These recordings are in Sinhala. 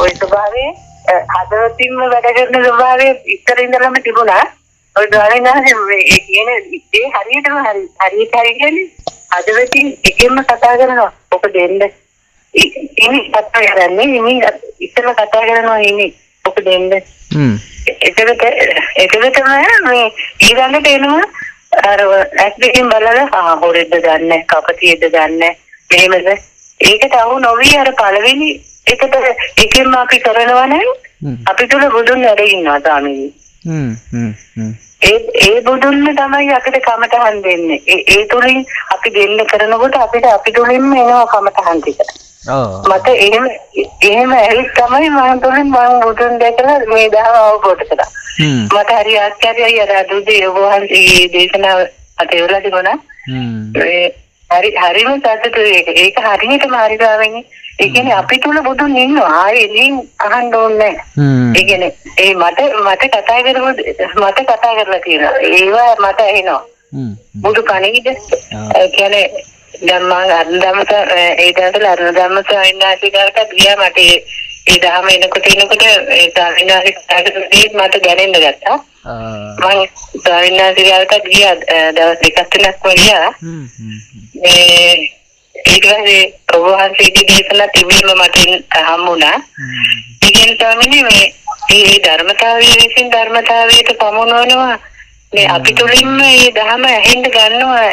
ඔය ස්වභාවයේ හදවතින්ම වැඩ කරන ස්වභාවයේ ඉස්සර ඉඳලම තිබුණා. ඔය ගානනාසේ මේ කියන ඉතේ හරියටම හරියට කියන්නේ හදවතින් එකෙන්ම කතා කරනවා. ඔක දෙන්න. ඉතින් කතා කරන්නේ ඉතින් ඉස්සර කතා කරනවා ඉන්නේ. ඔක දෙන්න. එතකොට මේ ඊළඟට එනවා අර ඇක්ටින් බලලා හොරෙද්ද ගන්න කපටියෙද්ද ගන්න මෙහෙමද ඒකට අහු නොවි අර පළවෙනි එකට එකෙන්ම අපි කරනවා නම් අපි තුල බුදුන් වැඩ ඉන්නවා ස්වාමීනි. ඒ බුදුන් තමයි අපිට කමටහන් දෙන්නේ. ඒ තුලින් අපි දෙන්න කරනකොට අපි තුලින්ම එනවා කමටහන් ටික. මට එහෙම ඇවිත් තමයි මම තුලින් මම බුදුන් දැකලා මේ දහම අවබෝධ කරා. මට හරි ආශ්චර්යයි අර දුදේ වහන්සේ දේශනාව අතේවලා තිබුණා. හරිම සතුටුයි ඒක හරියටම හරිදාවෙන්නේ. ඒ කියන්නේ අපි තුල බුදුන් ඉන්නවා. ආයේ එළින් අහන්න ඕනේ නැහැ. ඒ කියන්නේ මට කතා කරලා තියෙනවා. ඒවා මට ඇහෙනවා. බුදු කණේද? ඒ කියන්නේ දැන් මම අරන්දමත ඒ දවස්වල අරන්දමත අයින්නාසිකාරට ගියා මට ඒ දහම එනකොට ඒ ස්වාමීනාසිකාරට මට දැනෙන්න ගත්තා. මම ස්වාමීනාසිකාරට ගියා දවස් දෙකක් තුනක් වගියා. ඊට පස්සේ ඔබ වහන්සේගේ දේශනා තිබීම මට හම්බුණා. ඉතින් ස්වාමීනි මේ ධර්මතාවයේ විසින් ධර්මතාවයට පමුණවනවා. මේ අපි තුලින්ම මේ දහම ඇහෙන්න ගන්නවා.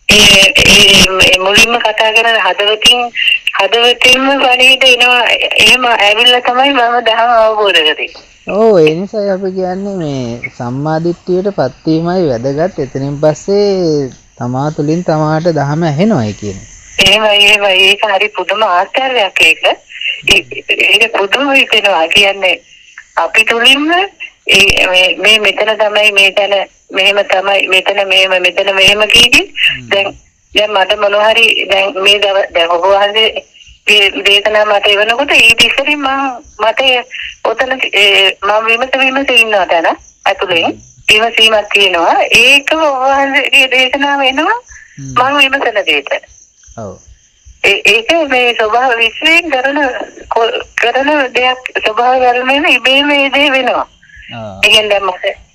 ඒ මුලින්ම කතා කරන හදවතින්ම වණීද එනවා. එහෙම ඇවිල්ලා තමයි මම දහම අවබෝධ කරගන්නේ. ඔව් ඒ නිසා අපි කියන්නේ මේ සම්මාදිට්ඨියටපත් වීමයි වැදගත්. එතනින් පස්සේ තමා තුළින් තමාට දහම ඇහෙනවයි කියන්නේ. එහෙමයි ඒක හරි පුදුම ආශ්චර්යයක් ඒක. ඒක පුදුම හිතෙනවා කියන්නේ අපි තුලින්ම මේ මෙතන තමයි මෙතන මෙහෙම තමයි මෙතන මෙහෙම කීකි දැන් මට මොනවා හරි දැන් මේ දැන් ඔබ වහන්සේ දේශනා මට එවනකොට ඊට ඉස්සරින් මට ඔතන මම විමස ඉන්නවා තන අතුලේ විමසීමක් තියෙනවා ඒක ඔබ වහන්සේගේ දේශනාව එනවා මම විමසන දෙයට. ඔව් ඒක මේ ස්වභාව විශ්ලේෂණ කරන දෙයක් ස්වභාව ධර්මයෙන් ඉබේම ඒ දේ වෙනවා. ඒ කියන්නේ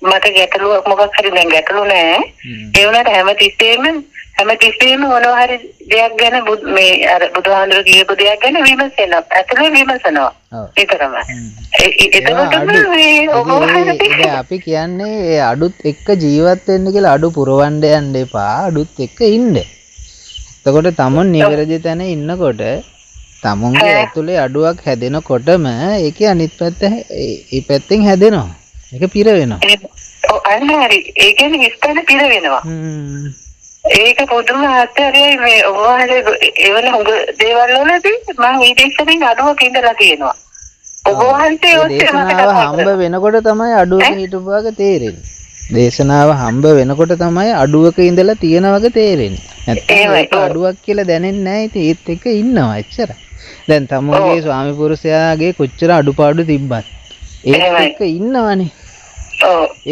මට ගැටලුවක් මොකක් හරි දැන් ගැටලු නෑ. ඒ වුණාට හැමතිස්සෙම මොනවා හරි දෙයක් ගැන මේ අර බුදුහාමුදුරු කියපු දෙයක් ගැන විමසනවා. ඇත්තටම විමසනවා. ඒතරම. අපි කියන්නේ ඒ අඩුත් එක්ක ජීවත් වෙන්න කියලා අඩු පුරවන්න යන්න එපා. අඩුත් එක්ක ඉන්න. එතකොට තමන් නිවැරදි තැන ඉන්නකොට තමුන්ගේ ඇතුලේ අඩුවක් හැදෙනකොටම ඒකේ අනිත් පැත්ත ඒ පැත්තෙන් හැදෙනවා. ඒක පිර වෙනවා. ඔව් අන්නහරි. ඒ කියන්නේ හිස්තන පිර වෙනවා. ඒක පුදුම ආශ්චර්යයි මේ ඔබවහන්සේ එවන හොඳ දේවල් වලදී මම ඊට ඉස්සරින් අඩුවක ඉඳලා තියෙනවා. ඔබවහන්සේ දේශනාව හම්බ වෙනකොට තමයි අඩුවක හිටපුවාක තේරෙන්නේ. දේශනාව හම්බ වෙනකොට තමයි අඩුවක ඉඳලා තියෙන වගේ තේරෙන්නේ. නැත්නම් ඒක අඩුවක් කියලා දැනෙන්නේ නැහැ. ඉතින් ඒත් එක්ක ඉන්නවා එච්චරයි. දැන් තමුන්ගේ ස්වාමි පුරුෂයාගේ කොච්චර අඩුපාඩු තිබ්බත් ඒත් එක්ක ඉන්නවනේ.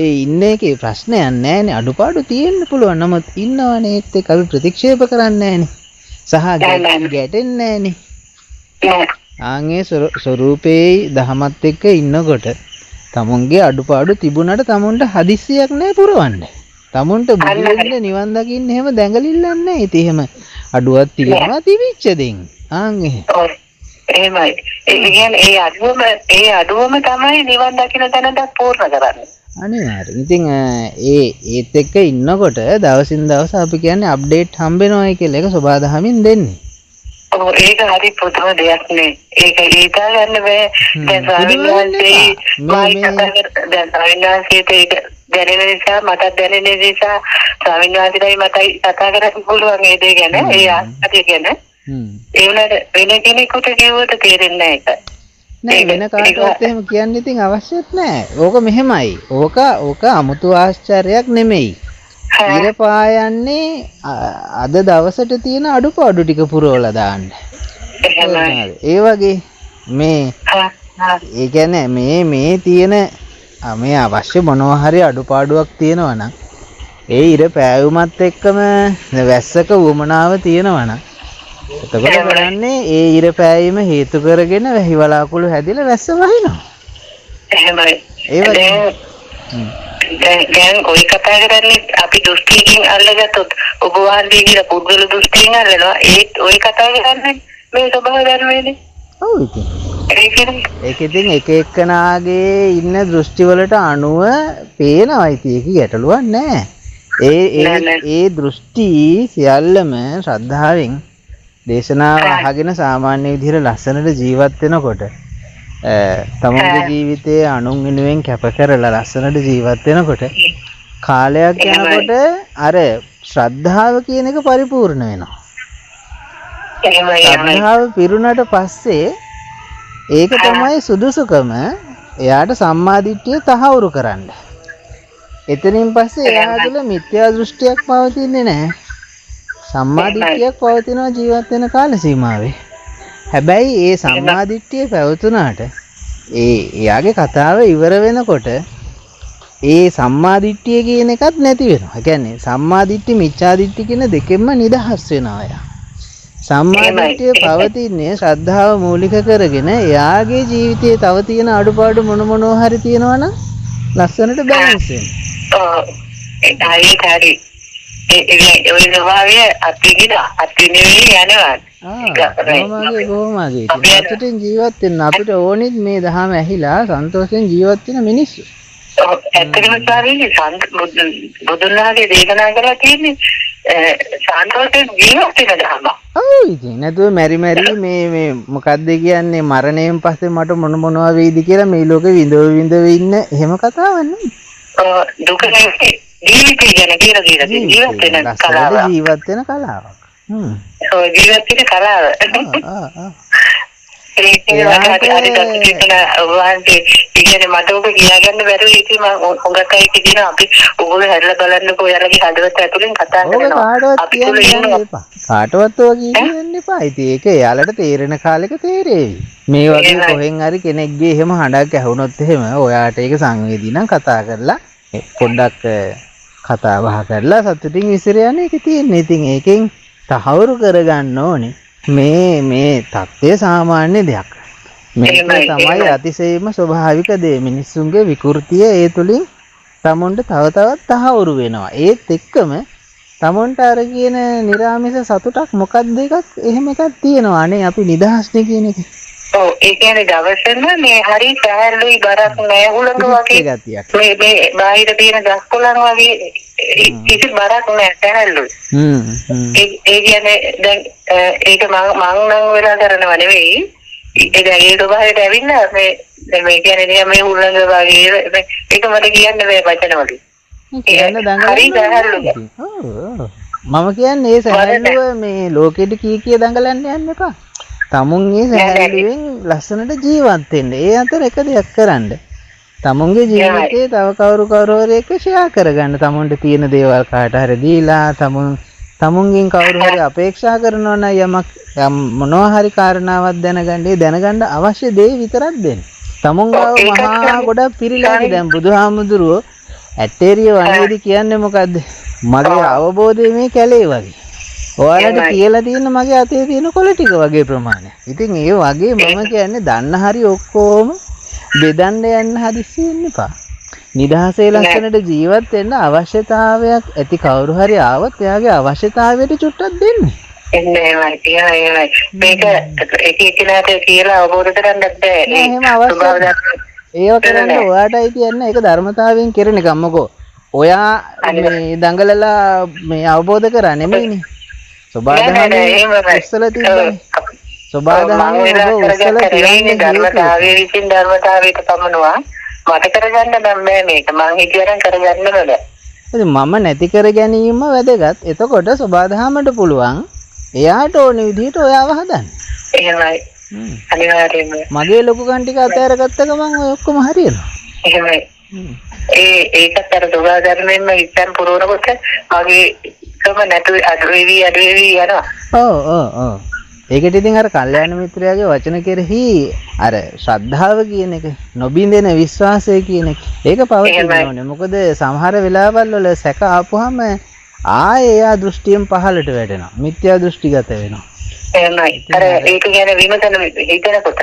ඒ ඉන්න එකේ ප්‍රශ්නයක් නැහැනේ. අඩුපාඩු තියෙන්න පුළුවන්. නමුත් ඉන්නවනේ ඒත් එක්ක අපි ප්‍රතික්ෂේප කරන්නේ නැහැනේ. සහ ගැටෙන්නේ නැහැනේ. ආන්ගේ ස්වරූපේ දහමත් එක්ක ඉන්නකොට තමුන්ගේ අඩුපාඩු තිබුණාට තමුන්ට හදිස්සියක් නැහැ පුරවන්න. තමුන්ට බුදුන්ගේ නිවන් දකින්න එහෙම දැඟලිල්ලක් නැහැ. ඉතින් එහෙම අඩුවක් තියෙනවා තිබිච්ච දෙයින්. ආන් එහෙමයි. ඒ කියන්නේ ඒ අඩුවම තමයි නිවන් දකින්න තැනට පූර්ණ කරන්නේ. අනිවාර්යෙන්. ඉතින් ඒත් එක්ක ඉන්නකොට දවසින් දවස අපි කියන්නේ අප්ඩේට් හම්බෙනවායි කියලා ඒක සබාදහමින් දෙන්නේ. ඔව් ඒක හරි පුදුම දෙයක් නේ. ඒක හිතා ගන්න බෑ. දැන් ස්වාමීනාන්සේට දැනෙන නිසා මටත් දැනෙන නිසා ස්වාමීනාන්සේටයි මටයි කතා කරන්න පුළුවන් ඒ දේ ගැන. ඒ ආස්තිය ගැන. ඒ වුණාට වෙන කෙනෙකුට කිව්වට තේරෙන්නේ නැහැ ඒක. නෑ වෙන කාටවත් එහෙම කියන්න ඉතින් අවශ්‍යත් නෑ. ඕක මෙහෙමයි. ඕක 아무තු ආශ්චර්යයක් නෙමෙයි. ඉර පායන්නේ අද දවසට තියෙන අඩුපාඩු ටික පුරවලා දාන්න. ඒ වගේ මේ ඒ කියන්නේ මේ තියෙන මේ අවශ්‍ය මොනවා හරි අඩුපාඩුවක් තියෙනවා නම් ඒ ඉර පෑවුමත් එක්කම වැස්සක වුමනාව තියෙනවා නම් එතකොට කරන්නේ ඒ ඉර පෑයීම හේතු කරගෙන වැහි වලාකුළු හැදිලා වැස්ස වහිනවා. එහෙමයි. ඒ දැන් ඔය කතා කරන්නේ අපි දෘෂ්ටියකින් අල්ලගත්තොත් ඔබ වහන්සේ කියලා පුද්ගල දෘෂ්ටියෙන් අල්ලනවා. ඒත් ඔය කතා කරන්නේ මේ ස්වභාව ධර්මයේදී. ඔව් ඉතින්. ඒක ඉතින් එක එක්කනාගේ ඉන්න දෘෂ්ටි වලට අනුව පේනවා. ඉතින් ඒක ගැටලුවක් නෑ. ඒ දෘෂ්ටි සියල්ලම ශ්‍රද්ධාවෙන් දේශනාව අහගෙන සාමාන්‍ය විදිහට ලස්සනට ජීවත් වෙනකොට තමන්ගේ ජීවිතයේ අනුන් වෙනුවෙන් කැප කරලා ලස්සනට ජීවත් වෙනකොට කාලයක් යනකොට අර ශ්‍රද්ධාව කියන එක පරිපූර්ණ වෙනවා. ශ්‍රද්ධාව පිරුණට පස්සේ ඒක තමයි සුදුසුකම එයාට සම්මාදිට්ඨිය තහවුරු කරන්න. එතනින් පස්සේ එයා තුළ මිත්‍යා දෘෂ්ටියක් පවතින්නේ නැහැ. සම්මාදිට්ඨියක් පවතිනවා ජීවත් වෙන කාල සීමාවේ. හැබැයි ඒ සම්මාදිට්ඨිය පැවතුනාට එයාගේ කතාව ඉවර වෙනකොට ඒ සම්මාදිට්ඨිය කියන එකත් නැති වෙනවා. ඒ කියන්නේ සම්මාදිට්ඨි මිච්ඡාදිට්ඨි කියන දෙකෙන්ම නිදහස් වෙනවා එයා. සම්මාදිට්ඨිය පවතින්නේ ශ්‍රද්ධාව මූලික කරගෙන එයාගේ ජීවිතයේ තව තියෙන අඩුපාඩු මොනවා හරි තියෙනවා නම් ලස්සනට බැලන්ස් වෙනවා. හරි. ඒ ස්වභාවය අත්විඳින යනවා. කොහොමද සතුටින් ජීවත් වෙන්න අපිට ඕනෙත් මේ දහම ඇහිලා සන්තෝෂෙන් ජීවත් වෙන මිනිස්සු. ඇත්තටම ස්වාමීනි බුදුන් වහන්සේ දේශනා කරලා තියෙන්නේ සන්තෝෂෙන් ජීවත් වෙන ධර්ම. ඔව් ඉතින් නැතුව මෙරි මේ මොකද්ද කියන්නේ මරණයෙන් පස්සේ මට මොනවා වෙයිද කියලා මේ ලෝකෙ විඳව ඉන්න එහෙම කතාවක් නෙමෙයි. දුක නෙමෙයි ජීවිතය ගැන කියලා ජීවත් වෙන කලාව. ජීවත් වෙන කලාවක්. ඔය ජීවත් වෙන කලාව. ඒක ඉතින් මට ඔබ කියාගන්න බැරුව ඉතින් මම හොඟක් අය කියන අපි ඔයගොල්ලෝ හැදලා බලන්නකෝ යාලගේ හදවත ඇතුලෙන් කතා කරනවා. අපි කාටවත් ඔය කියන්න එපා. ඉතින් ඒක එයාලට තේරෙන කාලෙක තේරෙවි. මේ වගේ කොහෙන් හරි කෙනෙක්ගේ එහෙම හඬක් ඇහුනොත් එහෙම ඔයාට ඒක සංවේදී නම් කතා කරලා පොඩ්ඩක් කතා බහ කරලා සතුටින් විසිර යන එක තියෙන්නේ. ඉතින් ඒකෙන් තහවුරු කරගන්න ඕනේ මේ தත්ත්වය සාමාන්‍ය දෙයක්. මේක තමයි අතිශයින්ම ස්වභාවික දේ. මිනිස්සුන්ගේ විකෘතිය ඒ තුලින් තමොන්ට තව තවත් තහවුරු වෙනවා. ඒත් එක්කම තමොන්ට අර කියන නිරාමිස සතුටක් මොකක්ද එකක් එහෙම එකක් තියෙනවා. අනේ අපි නිදහස්නේ කියන එක. ඔව් ඒ කියන්නේ දවසම මේ හරි සෑහලුයි බරක් නැහැ හුලඟ වගේ ගතියක්. මේ බාහිර තියෙන ගස්කොළන් වගේ කිසි බරක් නැහැ සෑහලුයි. ඒ කියන්නේ දැන් ඒක මං නම් වෙලා කරනව නෙවෙයි. ඒක බාහිරට ඇවිල්ලා මේ කියන්නේ නිකන් මේ හුලඟ වගේ ඒක මට කියන්න බෑ වචන වලින්. කියන්න දඟලන්නේ. මම කියන්නේ ඒ සෑහලුව මේ ලෝකෙට කී දඟලන්න යන්න එපා. තමුන්ගේ සැහැල්ලුවෙන් ලස්සනට ජීවත් වෙන්න. ඒ අතර එක දෙයක් කරන්න. තමුන්ගේ ජීවිතේ තව කවුරු හරි එක්ක ෂෙයා කරගන්න. තමුන්ට තියෙන දේවල් කාට හරි දීලා තමුන්ගෙන් කවුරු හරි අපේක්ෂා කරනවා නම් යම් මොනවා හරි කාරණාවක් දැනගන්න අවශ්‍ය දේ විතරක් දෙන්න. තමුන් ගාව මහා ගොඩක් පිරීලානේ. දැන් බුදුහාමුදුරුවෝ ඇටේරිය වනේදී කියන්නේ මොකද්ද? මගේ අවබෝධය මේ කැලේ වගේ. ඔයාලට කියලා තියෙන මගේ අතේ තියෙන කොළ ටික වගේ ප්‍රමාණය. ඉතින් ඒ වගේ මම කියන්නේ දන්න හරි ඔක්කොම බෙදන්න යන්න හදිස්සි වෙන්න එපා. නිදහසේ ලස්සනට ජීවත් වෙන්න අවශ්‍යතාවයක් ඇති කවුරු හරි ආවොත් එයාගේ අවශ්‍යතාවයට චුට්ටක් දෙන්න. එහෙමයි. මේක එකිනෙකාට කියලා අවබෝධ කරගන්නත් බෑ. එහෙම අවශ්‍යතාවයක්. ඒව කරන්න ඔයාටයි කියන්නේ ඒක ධර්මතාවයෙන් කෙරෙන එක. මොකෝ ඔයා මේ දඟලලා මේ අවබෝධ කරා නෙමෙයිනේ. සබාදහමේ උස්සල තිබ්බනේ. සබාදහමේ ඔබ උස්සල තියන්නේ ධර්මතාවයේ විසින් ධර්මතාවයට පමනවා. මට කරගන්න නම් මේක මං හිතියරන් කරගන්න බෑ. ඉතින් මම නැති කර ගැනීම වැදගත්. එතකොට සබාදහමට පුළුවන් එයාට ඕන විදිහට ඔයාව හදන්න. එහෙමයි. අනිවාර්යයෙන්ම. මගේ ලොකුකම් ටික අතහැරගත්ත ගමන් ඔය ඔක්කොම හරියනවා. එහෙමයි. ඒකත් අර සබා ධර්මයෙන්ම ඉස්සන් පුරවනකොට මගේ කම නැතු අඩු වෙවි යනවා. ඔව්. ඒකට ඉතින් අර කල්යාණ මිත්‍රයාගේ වචන කෙරෙහි අර ශ්‍රද්ධාව කියන එක නොබින්දෙන විශ්වාසය කියන එක ඒක පවතින්න ඕනේ. මොකද සමහර වෙලාවල් වල සැක ආපුවාම ආයේ එයා දෘෂ්ටියෙන් පහළට වැටෙනවා. මිත්‍යා දෘෂ්ටිගත වෙනවා. එහෙමයි. අර ඒක ගැන විමසන හිතනකොට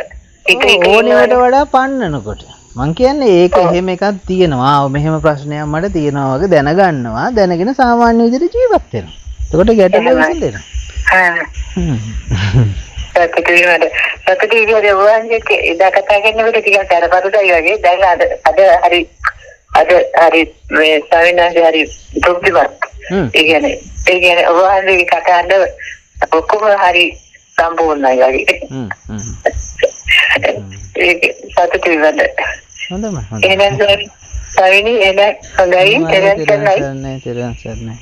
ඕනෙකට වඩා පන්නනකොට මං කියන්නේ ඒක එහෙම එකක් තියෙනවා. මෙහෙම ප්‍රශ්නයක් මට තියෙනවා වගේ දැනගන්නවා. දැනගෙන සාමාන්‍ය විදිහට ජීවත් වෙනවා. එතකොට ගැටලුව විසඳෙනවා. සතුටු විදිහට වුණාන්ගේ එදා කතා කරනකොට ටිකක් අරපරුදයි වගේ. දැන් අද හරි මේ සවිනාගේ හරි තෘප්තිමත්. ඒ කියන්නේ වුණාන්ගේ කතාන්ද ඔක්කොම හරි සම්පූර්ණයි වගේ. ඒක සතුටු වෙන්න. හොඳම. එහෙනම් සවිනි එන හොඳයි. තෙරුවන් සරණයි.